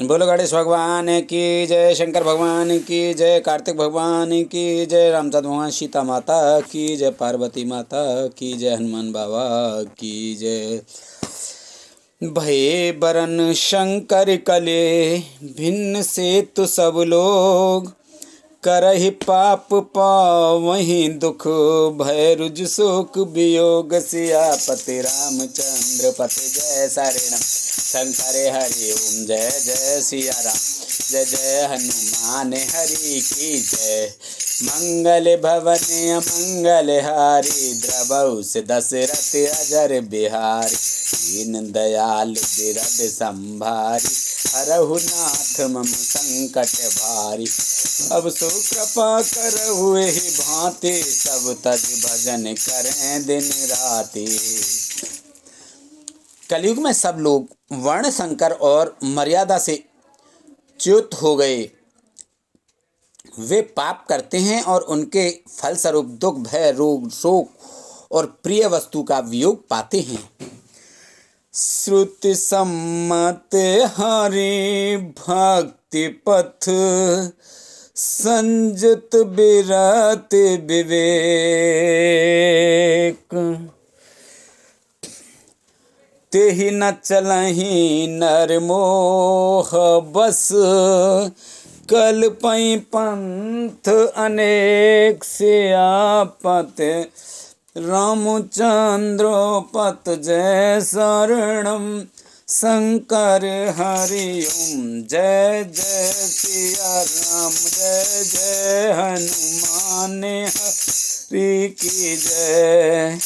बोलो गणेश भगवान की जय, शंकर भगवान की जय, कार्तिक भगवान की जय, रामचंद्र भगवान, सीता माता की जय, पार्वती माता की जय, हनुमान बाबा की जय। भये बरन शंकर कले भिन्न से तु सब लोग, करहि पाप पावहि दुख, भय रुज शोक वियोग, सियापति रामचंद्र पति जय शरणम शंकर हरि ओम जय जय सिया राम, जय जय हनुमान हरि की जय। मंगल भवन मंगल हारी, द्रवहु से दशरथ अजर बिहारी, दीन दयाल बिरद संभारी, हरहु नाथ मम संकट भारी। अब सो कृपा करहु एहि भांति, सब तज भजन करें दिन राति। कलयुग में सब लोग वर्ण संकर और मर्यादा से च्युत हो गए। वे पाप करते हैं और उनके फलस्वरूप दुख, भय, रोग, शोक और प्रिय वस्तु का वियोग पाते हैं। श्रुति सम्मत हरि भक्ति पथ, संजत बिरत विवेक, तेहि न चलहि नर मोह बस, कल्पहि पंथ अनेक, सियापत रामचंद्र पत जय शरणम शंकर हरि ओम जय जय सिया राम, जय जय हनुमान हरि की जय।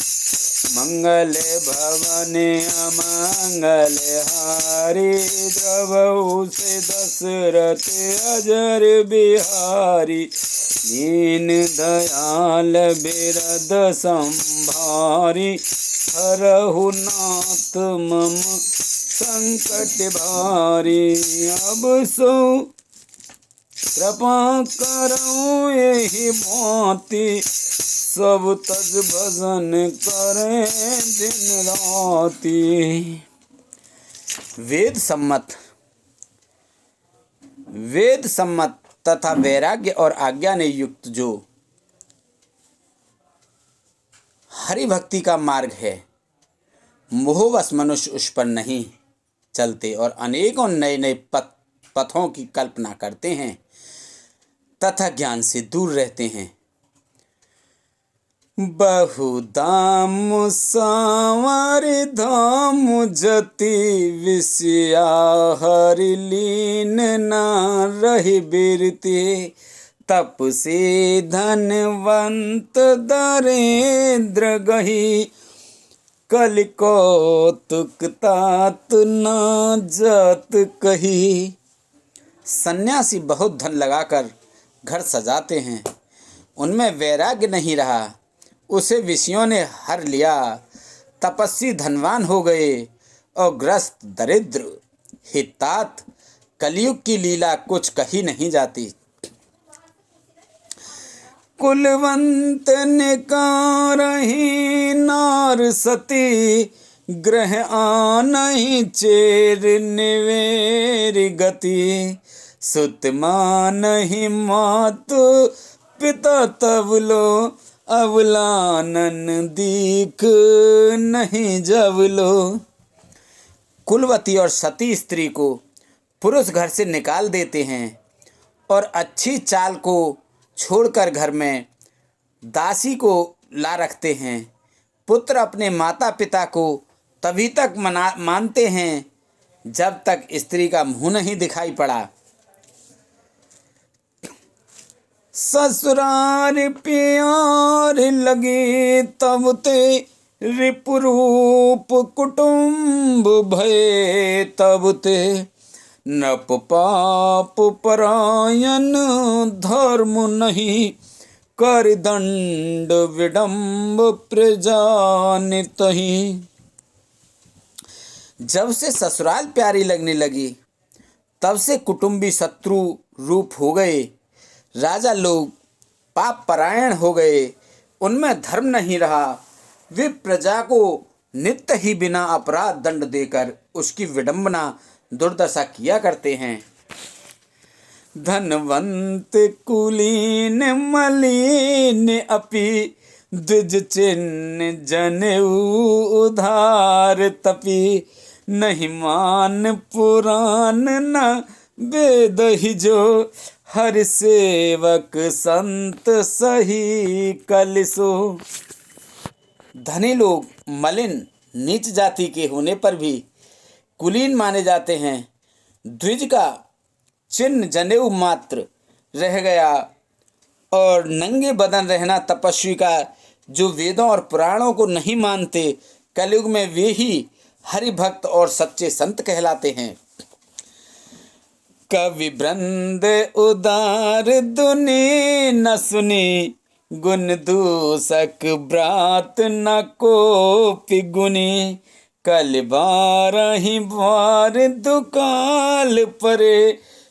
मंगल भवन अमंगल हारी, द्रवहु से दशरथ अजर बिहारी, दीन दयाल बिरद संभारी, हरहु नाथ मम संकट भारी। अब सो कृपा करऊं एहि भांति, सब तज भजन करें दिन राति। वेद सम्मत तथा वैराग्य और आज्ञा ने युक्त जो हरि भक्ति का मार्ग है, मोहवश मनुष्य उस पर नहीं चलते और अनेकों नए नए पथों की कल्पना करते हैं तथा ज्ञान से दूर रहते हैं। बहुधाम सांवर धाम जति, विषया हरि लीन न रहि बिरति, तप से धनवंत दरिद्र गही, कलि कौतुक तात न जत कही। सन्यासी बहुत धन लगाकर घर सजाते हैं, उनमें वैराग्य नहीं रहा, उसे विषयों ने हर लिया। तपस्वी धनवान हो गए और ग्रस्त दरिद्र। हितात कलयुग की लीला कुछ कही नहीं जाती। कुलवंत निकारहि नार सती, ग्रह आनहि चेर निवेर गति, सुत मानहि मातु पिता तबलो, अवलानन दीख नहीं जवलो। कुलवती और सती स्त्री को पुरुष घर से निकाल देते हैं और अच्छी चाल को छोड़कर घर में दासी को ला रखते हैं। पुत्र अपने माता पिता को तभी तक मानते हैं जब तक स्त्री का मुंह नहीं दिखाई पड़ा। ससुरार प्यार लगे तब ते, रिपुरूप कुटुंब भय तब ते, नप पाप परायण धर्म नहीं, कर दंड विडम्ब प्रजा नितहि। जब से ससुराल प्यारी लगने लगी तब से कुटुंबी शत्रु रूप हो गए। राजा लोग पाप परायण हो गए, उनमें धर्म नहीं रहा। वे प्रजा को नित्य ही बिना अपराध दंड देकर उसकी विडंबना दुर्दशा किया करते हैं। धनवंत कुलीन मलिन अपि द्विज चिन्ह जनेऊ उधार तपि नहीं मान पुराण न वेद ही जो हर सेवक संत सही कलिसो। धनी लोग मलिन नीच जाति के होने पर भी कुलीन माने जाते हैं। द्विज का चिन्ह जनेऊ मात्र रह गया और नंगे बदन रहना तपस्वी का जो वेदों और पुराणों को नहीं मानते, कलयुग में वे ही हरि भक्त और सच्चे संत कहलाते हैं। कवि वृंद उदार दुनि न सुनी गुण दूसक ब्रात न कोपि गुनी कल बारहि बार दुकाल परे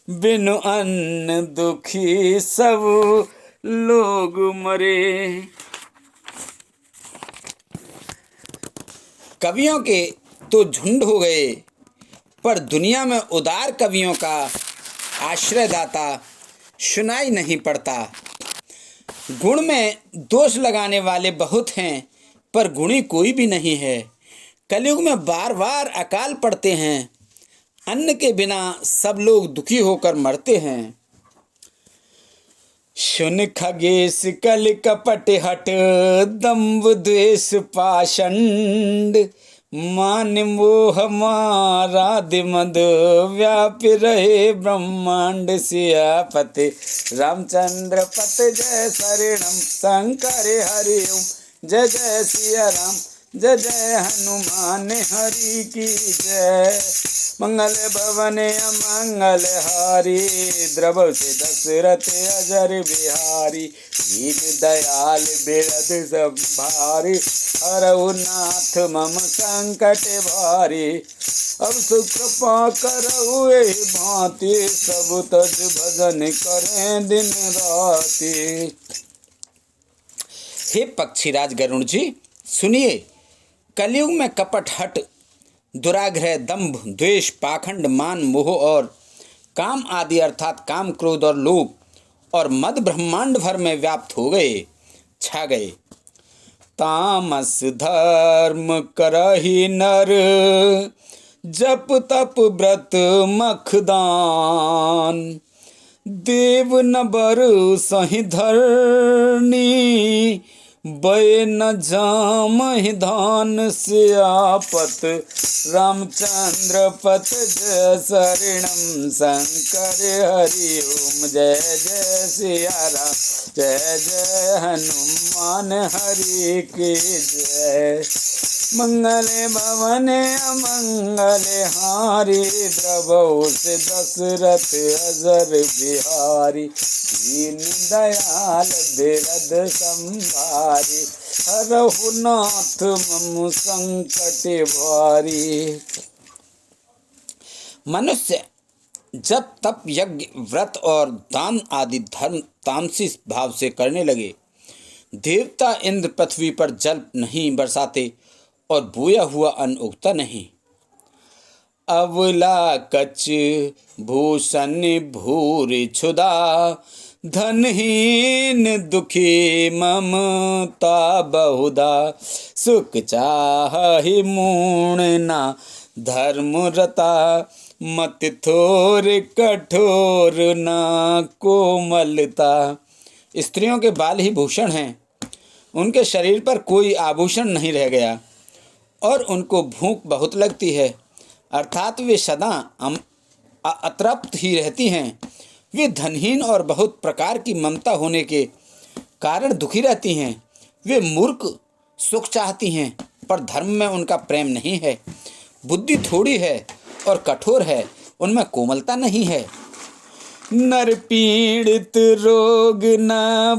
बिनु अन्न दुखी सब लोग मरे। कवियों के तो झुंड हो गए, पर दुनिया में उदार कवियों का आश्रयदाता सुनाई नहीं पड़ता। गुण में दोष लगाने वाले बहुत हैं, पर गुणी कोई भी नहीं है। कलयुग में बार बार अकाल पड़ते हैं, अन्न के बिना सब लोग दुखी होकर मरते हैं। सुन खगेश कल कपट हट दंभ द्वेष पाषंड मान मोह मारादि मद व्यापी रहे ब्रह्मांड सियापति रामचंद्र पत जय शरणम शंकर हरि ओम जय जय सिया राम जय जय हनुमान हरि की जय। मंगल भवन अमंगल हारी द्रव से दशरथ अजर बिहारी दीन दयाल बिरद संभारी हरहु नाथ मम संकट भारी अब सुकृपा करहु एहि भांति सब तज भजन करें दिन राति। हे पक्षीराज गरुण जी सुनिए, कलयुग में कपट हट दुराग्रह दंभ द्वेष पाखंड मान मोह और काम आदि अर्थात काम क्रोध और लोभ और मद ब्रह्मांड भर में व्याप्त हो गए, छा गए। तामस धर्म करहि नर जप तप व्रत मखदान देव न बर सहि धरनी बय न जामहि धान सियापत रामचंद्र पत जय शरणम शंकर हरि ओम जय जय सिया राम जय जय हनुमान हरि की जय। मंगल भवन अमंगल हारी द्रवौ से दशरथ अजर बिहारी दीन दयाल बिरद संभारी हरहु नाथ मम संकट भारी। मनुष्य जब तप यज्ञ व्रत और दान आदि धर्म तामसी भाव से करने लगे, देवता इंद्र पृथ्वी पर जल नहीं बरसाते और बोया हुआ अन्न उगता नहीं। अवला कच भूषण भूरि क्षुधा धनहीन दुखी ममता बहुधा सुख चाहि मूण ना धर्म रता मत थोर कठोर ना कोमलता। स्त्रियों के बाल ही भूषण हैं, उनके शरीर पर कोई आभूषण नहीं रह गया और उनको भूख बहुत लगती है, अर्थात वे सदा अतृप्त ही रहती हैं। वे धनहीन और बहुत प्रकार की ममता होने के कारण दुखी रहती हैं। वे मूर्ख सुख चाहती हैं, पर धर्म में उनका प्रेम नहीं है। बुद्धि थोड़ी है और कठोर है, उनमें कोमलता नहीं है। नर पीड़ित रोग न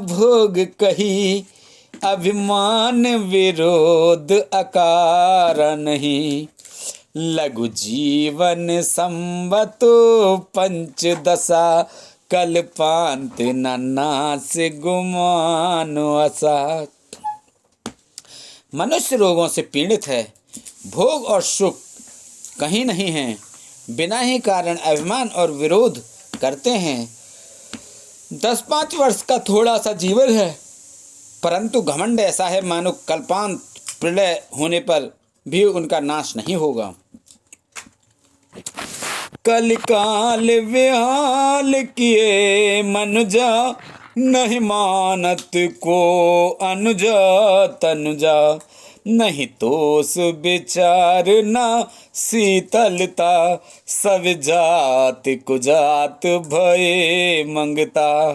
भोग कही अभिमान विरोध अकार नहीं लघु जीवन संवतो पंचदशा कल्पांत नास गुमानो आसा। मनुष्य रोगों से पीड़ित है, भोग और सुख कहीं नहीं है, बिना ही कारण अभिमान और विरोध करते हैं। 10-5 वर्ष का थोड़ा सा जीवन है, परंतु घमंड ऐसा है मानो कल्पांत प्रलय होने पर भी उनका नाश नहीं होगा। कलिकाल विहाल किए मनुजा, नहीं मानत को अनुजा तनुजा। नहीं तोष विचार ना शीतलता, सब जात कुजात भये मंगता।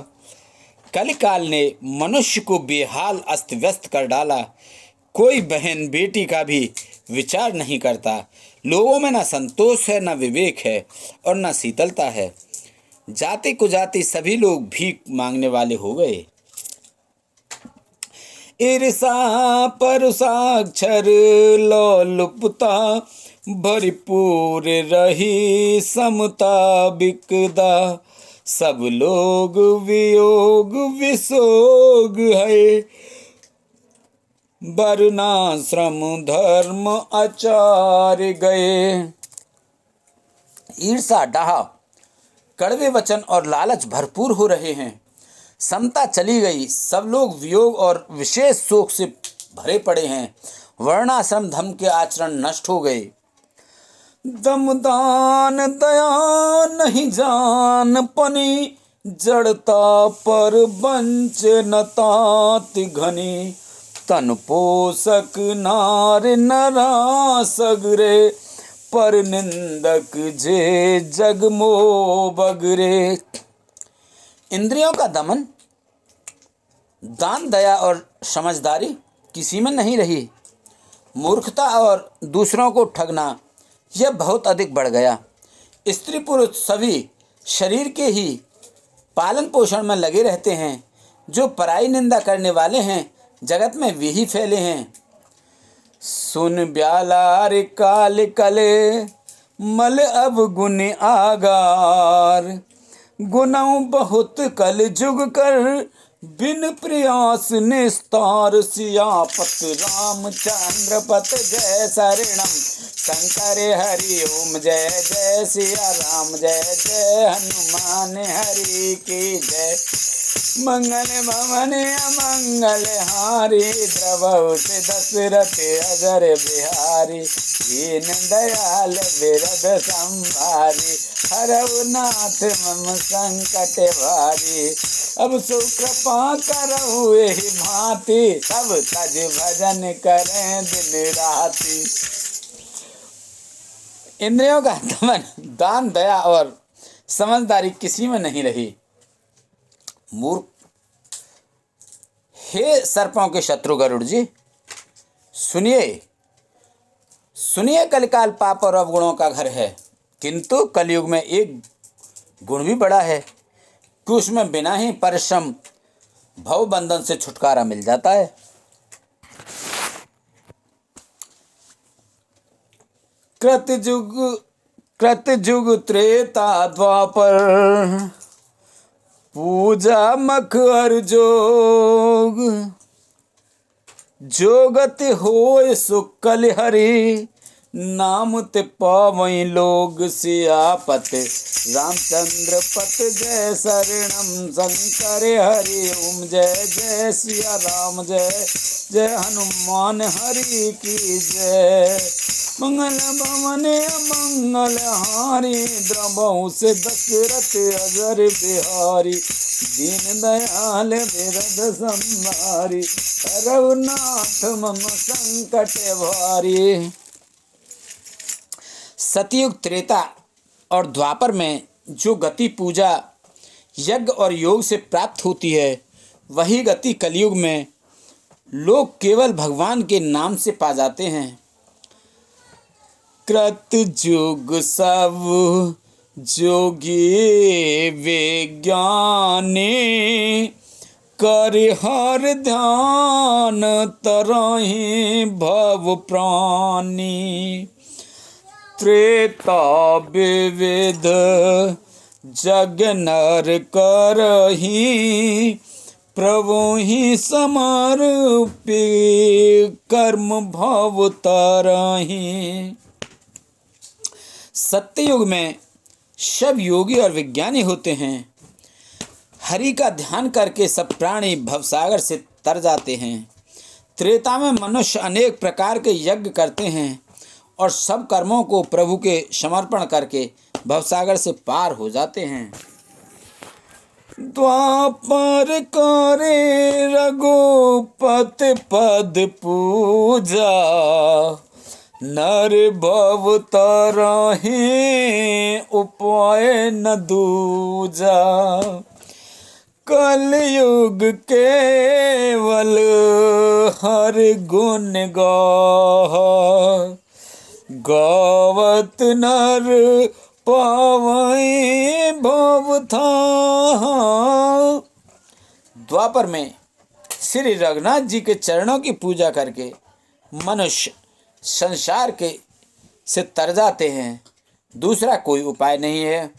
कलिकाल ने मनुष्य को बेहाल अस्त व्यस्त कर डाला। कोई बहन बेटी का भी विचार नहीं करता। लोगों में न संतोष है, न विवेक है और न शीतलता है। जाति कुजाति सभी लोग भीख मांगने वाले हो गए। ईर्षा परुषाक्षर लोलुपता, भरपूर रही समता बिकदा। सब लोग वियोग विसोग है, वर्णाश्रम धर्म आचार गए। ईर्षा, डाह, कड़वे वचन और लालच भरपूर हो रहे हैं। समता चली गई, सब लोग वियोग और विशेष शोक से भरे पड़े हैं। वर्णाश्रम धर्म के आचरण नष्ट हो गए। दमदान दया नहीं जान पनी, जड़ता पर वंचनताति घनी। तन पोषक नार नरा सगरे, पर निंदक जे जग मोह बगरे। इंद्रियों का दमन, दान दया और समझदारी किसी में नहीं रही। मूर्खता और दूसरों को ठगना यह बहुत अधिक बढ़ गया। स्त्री पुरुष सभी शरीर के ही पालन पोषण में लगे रहते हैं। जो पराई निंदा करने वाले हैं जगत में वे ही फैले हैं। सुन ब्यालार काल कले, मल अब गुण आगार। गुनाह बहुत कल जुग कर, बिन प्रयास निस्तार। सियापत रामचंद्र पत जय शरणम, शंकर हरि ओम जय जय। सिया राम जय जय, हनुमान हरि की जय। मंगल भवन अमंगल हारी, द्रवहु से दशरथ अजर बिहारी। दीन दयाल बिरद संभारी, हरहु नाथ मम संकट भारी। अब सो कृपा करहु एहि भांति, सब तज भजन करें दिन राति। इंद्रियों का दमन, दान दया और समझदारी किसी में नहीं रही। मूर्ख, हे सर्पों के शत्रु गरुड़ जी, सुनिए सुनिए। कलिकाल पाप और अवगुणों का घर है, किंतु कलयुग में एक गुण भी बड़ा है कि उसमें बिना ही परिश्रम भव बंधन से छुटकारा मिल जाता है। कृतयुग त्रेता द्वापर, पूजा मख हर जोग। जोगति होय सुकल हरि, नाम ते पावई लोग। सियापत रामचंद्र पत जय शरणम, शंकर हरि ओम जय जय। सिया राम जय जय, हनुमान हरि की जय। मंगल भवन मंगल हारी, द्रवहु से दशरथ अजर बिहारी। दीन दयाल बिरद संभारी, हरहु नाथ मम संकट भारी। सतयुग त्रेता और द्वापर में जो गति पूजा यज्ञ और योग से प्राप्त होती है, वही गति कलयुग में लोग केवल भगवान के नाम से पा जाते हैं। कृतयुग सब जोगी विज्ञानी, कर हर ध्यान तरहि भव प्राणी। त्रेता विविध जग नर करहि, प्रभु ही समर्पि कर्म भव तरहि। सत्ययुग में सब योगी और विज्ञानी होते हैं। हरि का ध्यान करके सब प्राणी भवसागर से तर जाते हैं। त्रेता में मनुष्य अनेक प्रकार के यज्ञ करते हैं और सब कर्मों को प्रभु के समर्पण करके भवसागर से पार हो जाते हैं। द्वापर करे रघुपति पद पूजा, नर भव तरहि उपाय न दूजा। कलयुग केवल हर गुण गावत नर पावै भव था। द्वापर में श्री रघुनाथ जी के चरणों की पूजा करके मनुष्य संसार के से तर जाते हैं, दूसरा कोई उपाय नहीं है।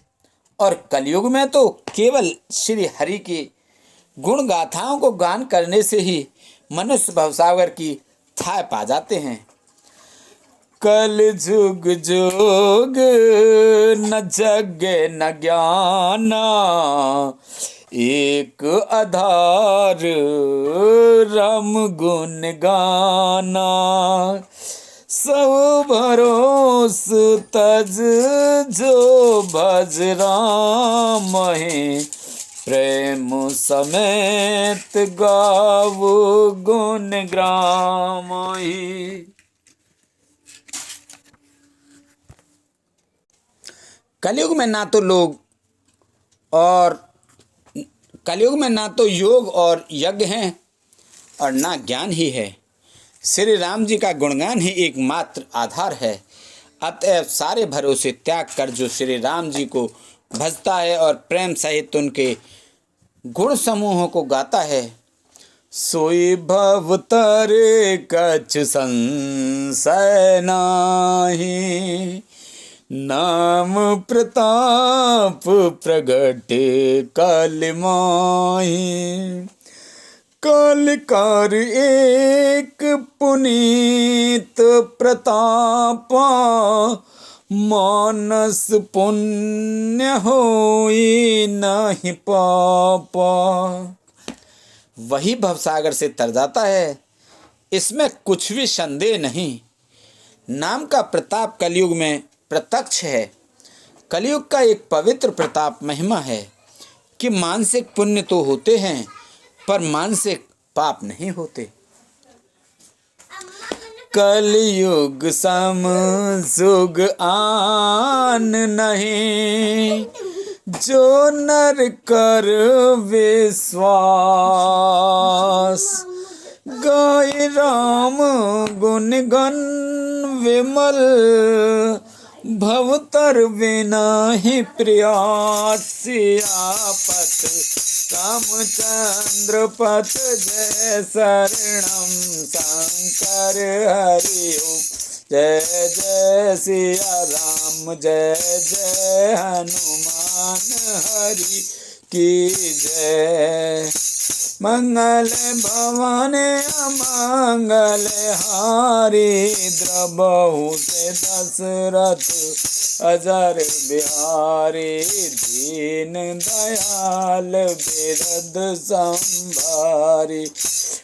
और कलयुग में तो केवल श्री हरि की गुण गाथाओं को गान करने से ही मनुष्य भवसागर की थाह पा जाते हैं। कल जुग जोग न जग न ज्ञाना, एक आधार राम गुण गाना। सब भरोस तज जो भज राम है, प्रेम समेत गावो गुण ग्राम ही। कलयुग में ना तो योग और यज्ञ हैं और ना ज्ञान ही है। श्री राम जी का गुणगान ही एकमात्र आधार है। अतएव सारे भरोसे त्याग कर जो श्री राम जी को भजता है और प्रेम सहित उनके गुण समूहों को गाता है, सोई भव तरे कछ संशय नाही। नाम प्रताप प्रगटे कल माही। कालिकार एक पुनीत प्रतापा, मानस पुण्य होई नहीं पापा। वही भवसागर से तर जाता है, इसमें कुछ भी संदेह नहीं। नाम का प्रताप कलयुग में प्रत्यक्ष है। कलयुग का एक पवित्र प्रताप महिमा है कि मानसिक पुण्य तो होते हैं पर मानसिक पाप नहीं होते। कलयुग सम जुग आन नहीं, जो नर कर विश्वास। गाय राम गुण गण विमल, भवतर बिना ही प्रयास। सियापत रामचंद्र पथ जय शरणम शंकर हरि ओम। जय जय सिया राम, जय जय हनुमान हरि की जय। मंगल भवन अमंगल हारी, द्रबहु से दशरथ अजर बिहारी। दीन दयाल बिरद संभारी,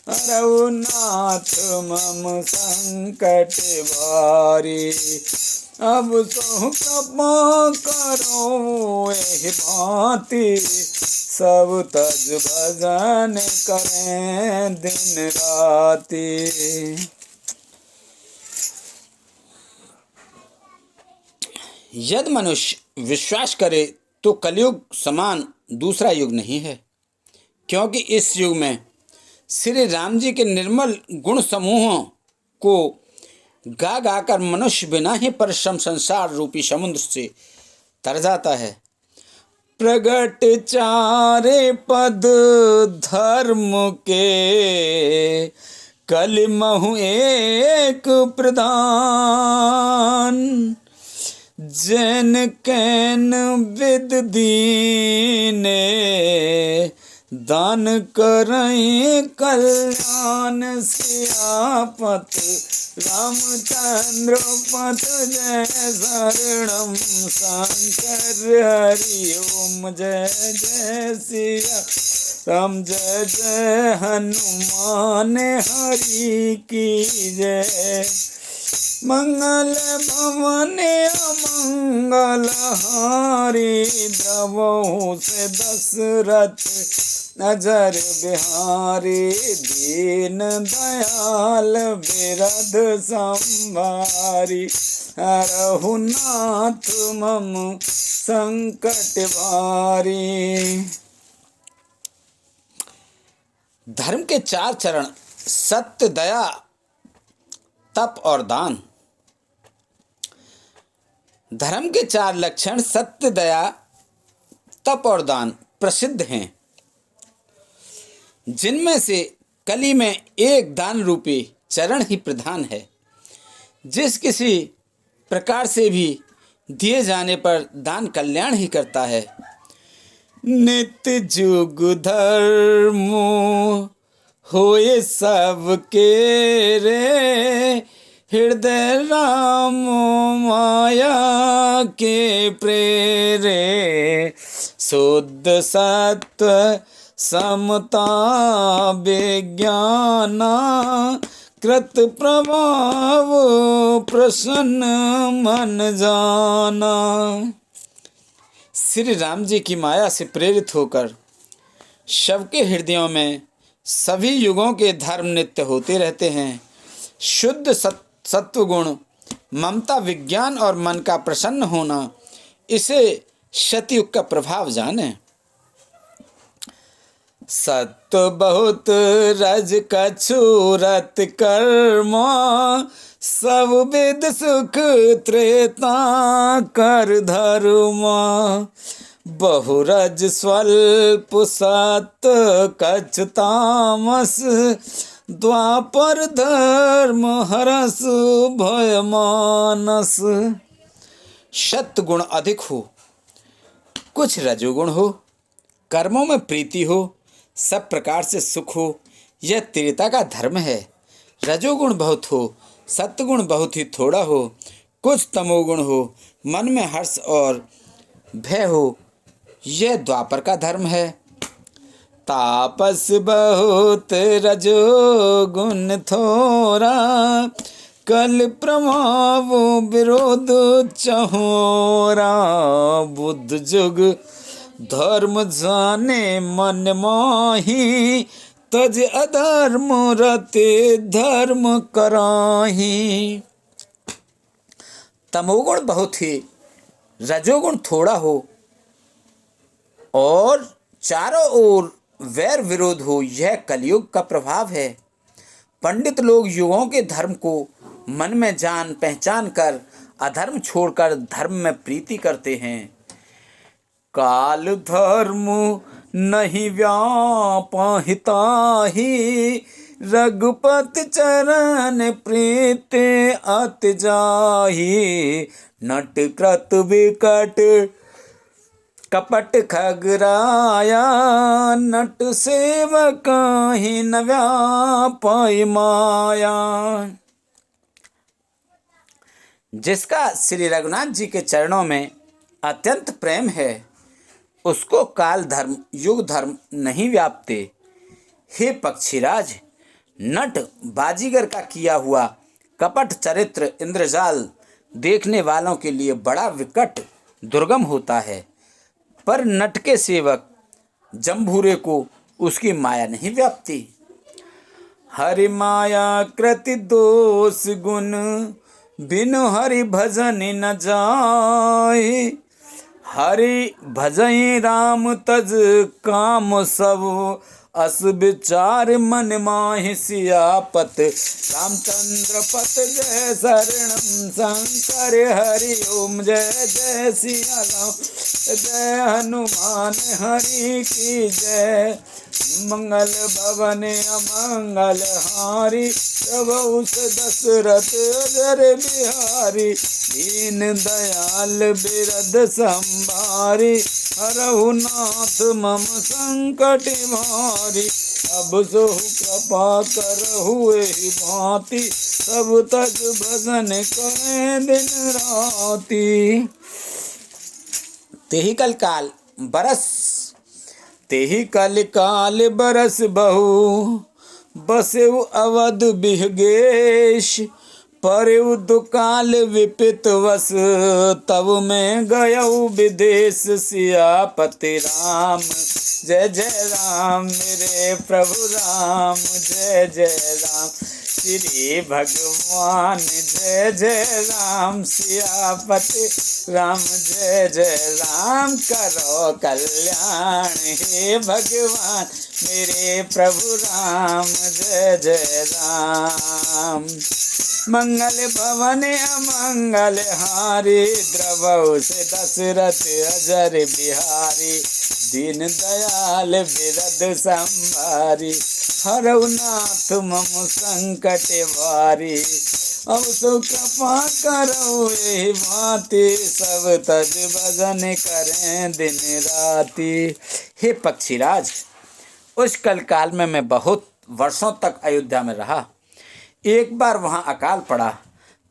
रघुनाथ मम संकट भारी। अब सो कृपा करो एहि भांति, सब तज भजन करें दिन राति। यदि मनुष्य विश्वास करे तो कलयुग समान दूसरा युग नहीं है, क्योंकि इस युग में श्री राम जी के निर्मल गुण समूहों को गा गा कर मनुष्य बिना ही परिश्रम संसार रूपी समुद्र से तर जाता है। प्रगट चारे पद धर्म के, कलिमहु एक प्रधान। जैन कैन विद दीने, दान करें कल्याण सियापत रामचंद्र पथ जय शरणम शंकर हरि ओम जय जय सिया राम जय जय हनुमान हरि की जय। मंगल भवन अमंगल हारी द्रवहु से दशरथ नजर बिहारी दीन दयाल बिरध संभारी हरहु नाथ मम संकट भारी। धर्म के 4 चरण सत्य, दया, तप और दान। धर्म के 4 लक्षण सत्य, दया, तप और दान प्रसिद्ध हैं, जिनमें से कली में एक दान रूपी चरण ही प्रधान है। जिस किसी प्रकार से भी दिए जाने पर दान कल्याण ही करता है। नित्य जुग धर्म होए सबके रे हृदय राम माया के प्रेरे शुद्ध सत्व समता विज्ञाना कृत प्रभाव प्रसन्न मन जाना। श्री राम जी की माया से प्रेरित होकर सबके हृदयों में सभी युगों के धर्म नित्य होते रहते हैं। शुद्ध सत्वगुण, ममता, विज्ञान और मन का प्रसन्न होना, इसे सतयुग का प्रभाव जाने। सत्व बहुत रज कछुरत कर्मा सब विद सुख त्रेता कर धर्मा बहुरज स्वल्प सत कछ तामस द्वापर धर्म हरस भय मानस। सत्गुण अधिक हो, कुछ रजोगुण हो, कर्मों में प्रीति हो, सब प्रकार से सुख हो, यह त्रेता का धर्म है। रजोगुण बहुत हो, सत्गुण बहुत ही थोड़ा हो, कुछ तमोगुण हो, मन में हर्ष और भय हो, यह द्वापर का धर्म है। तापस बहुत रजोगुण थोड़ा कल प्रभाव विरोध चहोरा बुद्ध जुग धर्म जाने मन माही तज अधर्म रते धर्म कराही। तमोगुण बहुत ही, रजोगुण थोड़ा हो और चारों ओर वैर विरोध हो, यह कलयुग का प्रभाव है। पंडित लोग युगों के धर्म को मन में जान पहचान कर अधर्म छोड़कर धर्म में प्रीति करते हैं। काल धर्म नहीं व्यापहिता ही रघुपति चरण प्रीति अति जाही नट कृत विकट कपट खगराया नट सेवक ही न व्यापय माया। जिसका श्री रघुनाथ जी के चरणों में अत्यंत प्रेम है, उसको काल धर्म युग धर्म नहीं व्यापते। हे पक्षीराज, नट बाजीगर का किया हुआ कपट चरित्र इंद्रजाल देखने वालों के लिए बड़ा विकट दुर्गम होता है, पर नट के सेवक जम्भूरे को उसकी माया नहीं व्यापती। हरि माया कृति दोष गुण बिनु हरि भजन न जाए हरि भजई राम तज काम सब अस विचार मन माहि सियापत रामचंद्र पत जय शरणम शंकर हरि ओम जय जय सिया राम जय हनुमान हरि की जय। मंगल भवन अमंगल हारी प्रभु दशरथ अजर बिहारी दीन दयाल बिरद संभारी हरहु नाथ मम संकट भारी। अब सो कृपा करहु एहि भांति सब तज भजन करें दिन राति। तेहि कल काल बरस बहु बसेउ अवध बिहगेश परेउ दुकाल विपित वस तब मैं गयऊ विदेश। सियापति राम जय जय राम मेरे प्रभु राम जय जय राम श्री भगवान जय जय राम। सियापति राम जय जय राम करो कल्याण हे भगवान मेरे प्रभु राम जय जय राम। मंगल भवन अमंगल हारी द्रवौ से दशरथ अजर बिहारी दीन दयाल बिरद संभारी हरहु नाथ मम संकट भारी। अब सो कृपा करो एहि भांति सब तज भजन करें दिन राति। हे पक्षीराज, उस कल काल में मैं बहुत वर्षों तक अयोध्या में रहा। एक बार वहाँ अकाल पड़ा,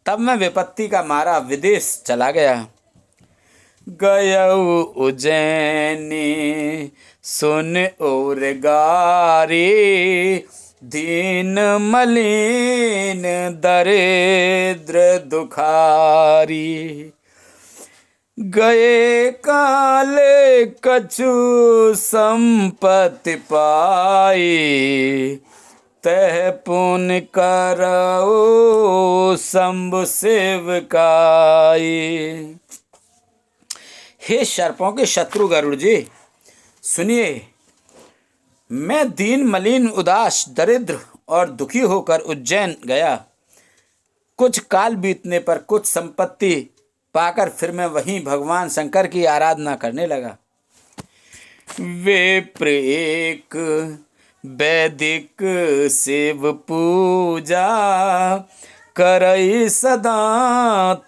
तब मैं विपत्ति का मारा विदेश चला गया। गयऊ उज्जैनी सुन और गारी दीन मलिन दरिद्र दुखारी। गए काल कछु संपत्ति पाई तह पुण्य करऊ शंभु सेवकाई। हे सर्पों के शत्रु गरुड़ जी, सुनिए, मैं दीन मलिन उदास दरिद्र और दुखी होकर उज्जैन गया। कुछ काल बीतने पर कुछ संपत्ति पाकर फिर मैं वहीं भगवान शंकर की आराधना करने लगा। विप्र एक वैदिक शिव पूजा करई सदा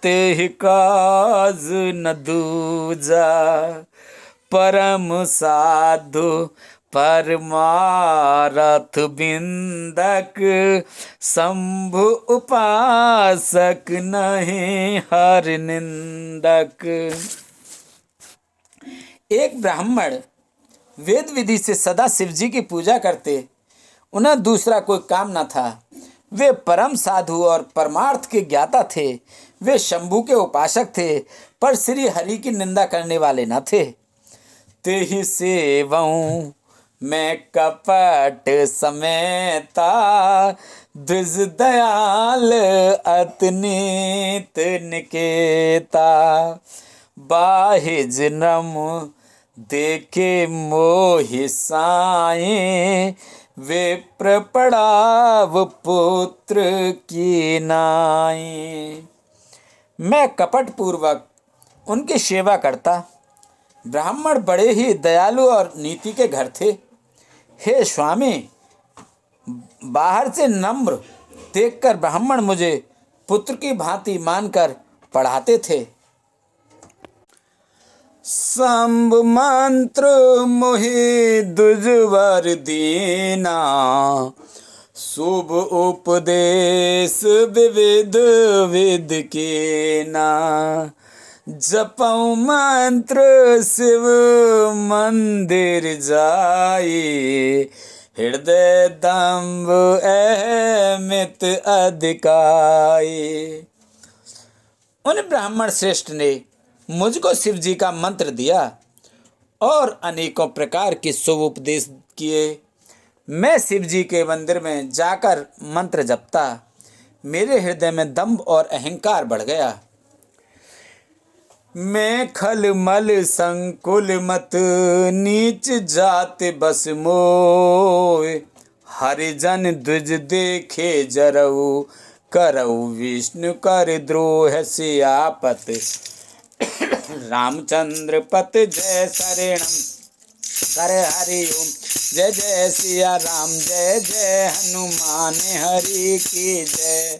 तेहि काज न दूजा। परम साधु परमारथ बिंदक शंभु उपासक नहीं हर निंदक। एक ब्राह्मण वेद विधि से सदा शिव जी की पूजा करते, उन्हें दूसरा कोई काम न था। वे परम साधु और परमार्थ के ज्ञाता थे। वे शंभु के उपासक थे, पर श्री हरि की निंदा करने वाले न थे। तेहि सेवऊं मैं कपट समेता द्विज दयाल अतनीत निकेता। बाहिज नम देखे मोहि साए विप्र पड़ाव पुत्र की नाई। मैं कपट पूर्वक उनकी सेवा करता। ब्राह्मण बड़े ही दयालु और नीति के घर थे। हे स्वामी, बाहर से नम्र देखकर ब्राह्मण मुझे पुत्र की भांति मानकर पढ़ाते थे। शंभ मंत्र मोहि दुजवर दीना शुभ उपदेश विविध विद कीना। जपऊ मंत्र शिव मंदिर जाई हृदय दम्भ अहमित अधिकाई। उन ब्राह्मण श्रेष्ठ ने मुझको शिव जी का मंत्र दिया और अनेकों प्रकार के शुभ उपदेश किए। मैं शिव जी के मंदिर में जाकर मंत्र जपता। मेरे हृदय में दंभ और अहंकार बढ़ गया। मैं खलमल संकुल मत नीच जात बस मोय। हरिजन द्विज देखे जरऊ करऊ विष्णु कर द्रोह सियापत। रामचंद्र पत जय शरणम कर हरि ओम। जय जय सिया राम जय जय हनुमान हरि की जय।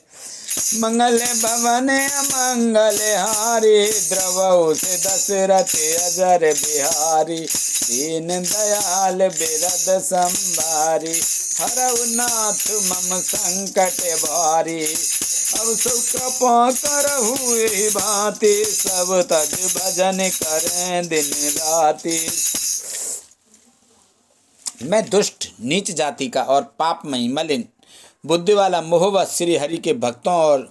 मंगल भवन अमंगल हारी द्रवौ से दशरथ अजर बिहारी। दीन दयाल बिरद संभारी हरऊ नाथ मम संकट भारी। अब सुख करहु एहि भांति सब तज भजन करें दिन राति। मैं दुष्ट नीच जाति का और पापमयी मलिन बुद्धि वाला मोहवश श्री हरि के भक्तों और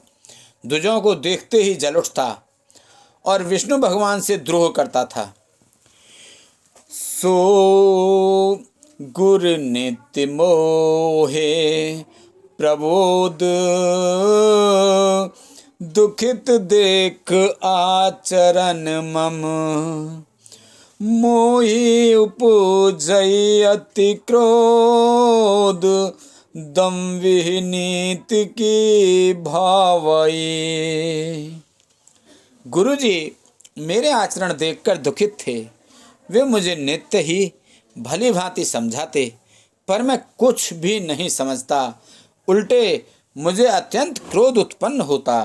द्विजों को देखते ही जल उठता और विष्णु भगवान से द्रोह करता था। सो गुर नित्य मोहे प्रबोध दुखित देख आचरण मम। मोहि उपजई अति क्रोध दम्भि नीति की भावई। गुरुजी मेरे आचरण देखकर दुखित थे। वे मुझे नित्य ही भली भांति समझाते, पर मैं कुछ भी नहीं समझता। उल्टे मुझे अत्यंत क्रोध उत्पन्न होता।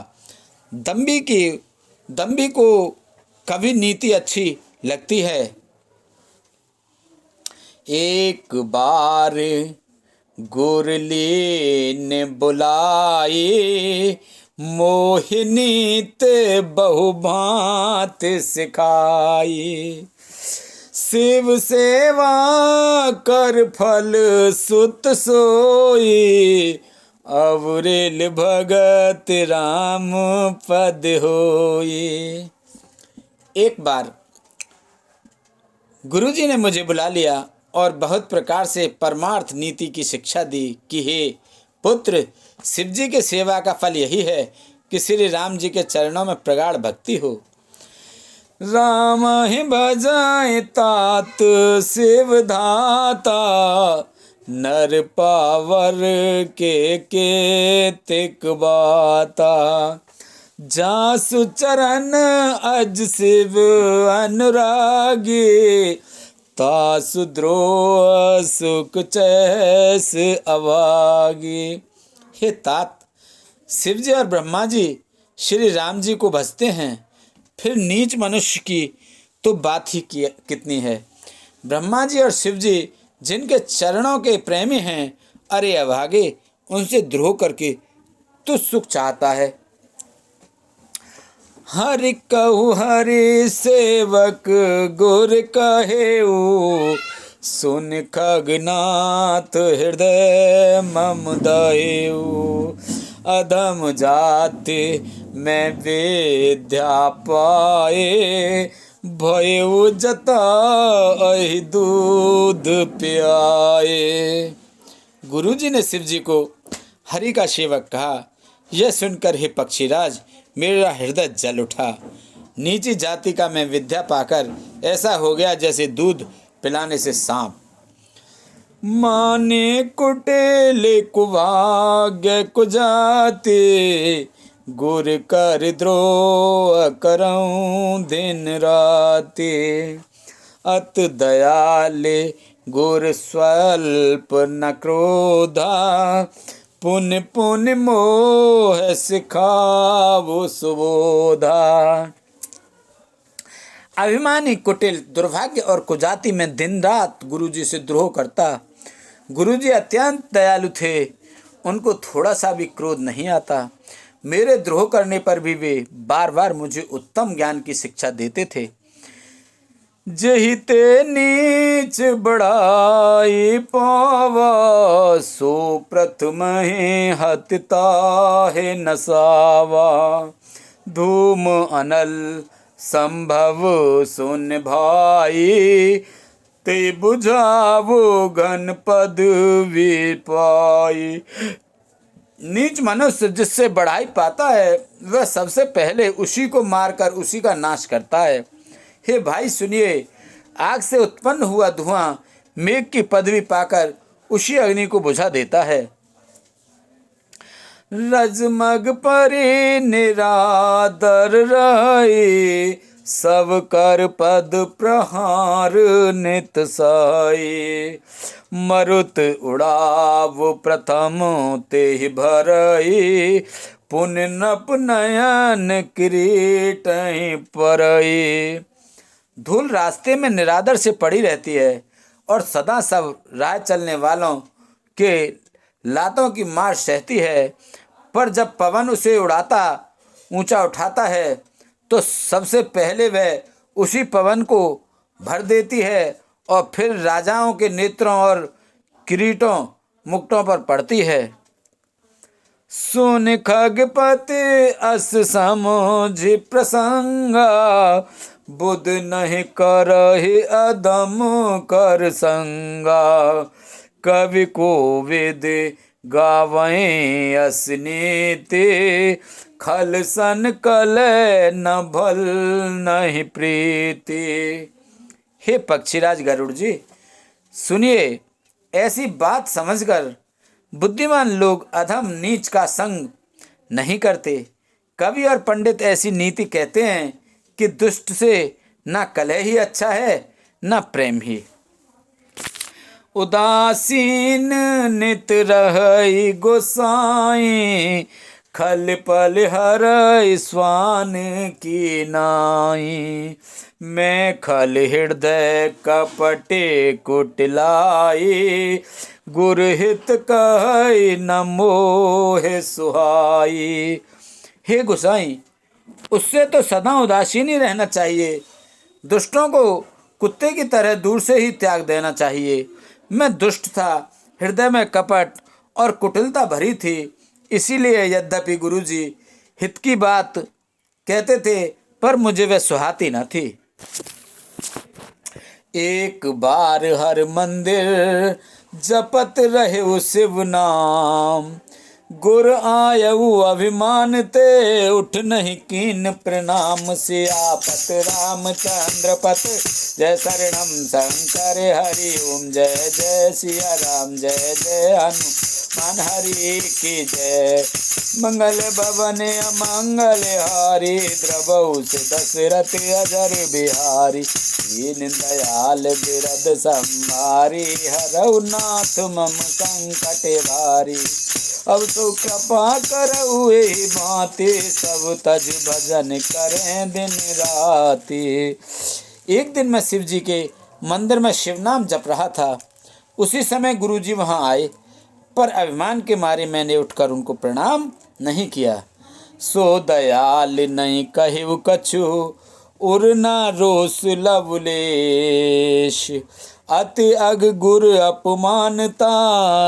दम्भी को कभी नीति अच्छी लगती है। एक बार गुरली ने बुलाई मोहिनीत बहुभांत सिखाई। शिव सेवा कर फल सुत सोई अवरेल भगत राम पद होई। एक बार गुरुजी ने मुझे बुला लिया और बहुत प्रकार से परमार्थ नीति की शिक्षा दी कि हे पुत्र, शिवजी के सेवा का फल यही है कि श्री राम जी के चरणों में प्रगाढ़ भक्ति हो। राम ही भजाए तात शिव धाता नर पावर के तिक बाता। जासु चरण अज शिव अनुरागी तासु द्रोह सुख चैस अभागी। हे तात, शिव जी और ब्रह्मा जी श्री राम जी को भजते हैं, फिर नीच मनुष्य की तो बात ही कितनी है। ब्रह्मा जी और शिव जी जिनके चरणों के प्रेमी हैं, अरे अभागे, उनसे द्रोह करके तो सुख चाहता है। हरि कहु हरि सेवक गुर कहेऊ सुन खगनाथ हृदय मम दहेऊ। अधम जाति मैं विद्या पाए भयऊ जता अहि दूध पियाए। गुरुजी ने शिव जी को हरि का सेवक कहा। यह सुनकर हे पक्षीराज मेरा हृदय जल उठा। नीची जाति का मैं विद्या पाकर ऐसा हो गया जैसे दूध पिलाने से सांप। माने कुटेले कुभाग्य कुजाते गुर कर द्रोह करऊं दिन राते। अत दयाले गुर स्वल्प न क्रोधा पुन पुन मोह सिखावो सुबोधा। अभिमानी कुटिल दुर्भाग्य और कुजाति में दिन रात गुरुजी से द्रोह करता। गुरुजी अत्यंत दयालु थे, उनको थोड़ा सा भी क्रोध नहीं आता। मेरे द्रोह करने पर भी वे बार बार मुझे उत्तम ज्ञान की शिक्षा देते थे। जहि ते नीच बढ़ाई पावा सो प्रथम ही हतता है नसावा। धूम अनल संभव सुन भाई ते बुझावो घन पद वी पाई। नीच मनुष्य जिससे बढ़ाई पाता है वह सबसे पहले उसी को मारकर उसी का नाश करता है। हे भाई सुनिए, आग से उत्पन्न हुआ धुआं मेघ की पदवी पाकर उसी अग्नि को बुझा देता है। रजमग परे निरादर रहे, सब कर पद प्रहार नित साई। मरुत उड़ाव प्रथम तेहि भरई, पुण्य नप नयन किरीट परई। धूल रास्ते में निरादर से पड़ी रहती है और सदा सब राह चलने वालों के लातों की मार सहती है, पर जब पवन उसे उड़ाता ऊंचा उठाता है तो सबसे पहले वह उसी पवन को भर देती है और फिर राजाओं के नेत्रों और किरीटों मुकुटों पर पड़ती है। सुन खगपति अस समझ प्रसंगा, बुध नहीं करहि अदम कर संगा। कवि कोविद गावें अस नीति, खल सन कले न भल नहीं प्रीति। हे पक्षीराज गरुड़ जी, सुनिए, ऐसी बात समझकर बुद्धिमान लोग अधम नीच का संग नहीं करते। कवि और पंडित ऐसी नीति कहते हैं कि दुष्ट से न कलह ही अच्छा है न प्रेम ही। उदासीन नित रहई गोसाई, खल पल हरई स्वान की नाई। मैं खल हृदय कपटे कुटिलाई, गुरहित कहई न मोह सुहाई। हे गोसाई, उससे तो सदा उदासीन ही रहना चाहिए। दुष्टों को कुत्ते की तरह दूर से ही त्याग देना चाहिए। मैं दुष्ट था, हृदय में कपट और कुटिलता भरी थी, इसीलिए यद्यपि गुरुजी हित की बात कहते थे पर मुझे वह सुहाती न थी। एक बार हर मंदिर जपत रहे शिव नाम, गुर आयु अभिमान ते उठ नहीं कीन प्रणाम। सियापत रामचंद्र पत जय शरणम शंकर हरि ओम। जय जय सिया राम, जय जय हनुमान हरि की जय। मंगल भवन अमंगल हारी, द्रवहु से दशरथ अजर बिहारी। दीन दयाल बिरद संभारी, हरहु नाथ मम संकट भारी। अब तो कृपा करहु एहि भांति, सब तज भजन करें दिन राति। एक दिन मैं शिव जी के मंदिर में शिवनाम जप रहा था। उसी समय गुरुजी वहां आए, पर अभिमान के मारे मैंने उठकर उनको प्रणाम नहीं किया। सो दयाल नहीं कहिउ कछु, उरना रोष लवलेश। अति अग गुर अपमानता,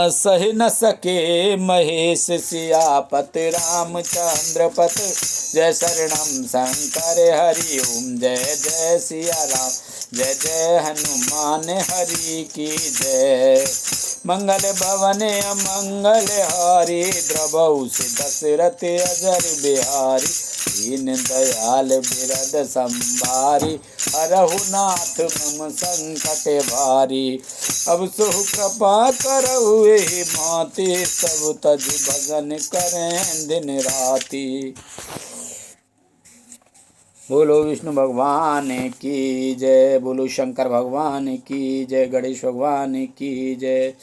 सह न सके महेश। सियापत रामचंद्र पत जय शरणम शंकर हरि ओम। जय जय सिया राम, जय जय हनुमान हरि की जय। मंगल भवन अमंगल हारी, द्रवहु से दशरथ अजर बिहारी। दीन दयाल बिरद संभारी, हरहु नाथ मम संकट भारी। अब सो कृपा करहु एहि भांति, सब तज भजन करें दिन राति। बोलो विष्णु भगवान की जय, बोलो शंकर भगवान की जय, गणेश भगवान की जय,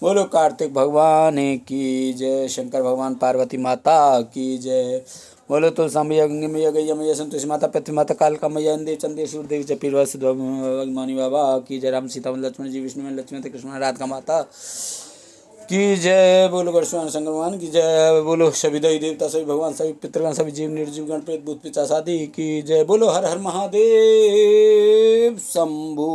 बोलो कार्तिक भगवान की जय, शंकर भगवान पार्वती माता की जय। बोलो तुलसा मैया, गंगे मैया, गैया मैया, संतोषी माता, पृथ्वी माता, कालका मैया, इंद्र चंद्र सूर्यदेव चपीर भगवानी बाबा की जय। राम सीता लक्ष्मण जी विष्णु लक्ष्मण कृष्ण राधिका माता की जय। बोलो गणेश शंकर भगवान की जय। बोलो सभी देवी देवता, सभी भगवान, सभी पितृगण, सभी जीव निर्जीव गण प्रेत भूत पिशाच आदि की जय। बोलो हर हर महादेव शंभू।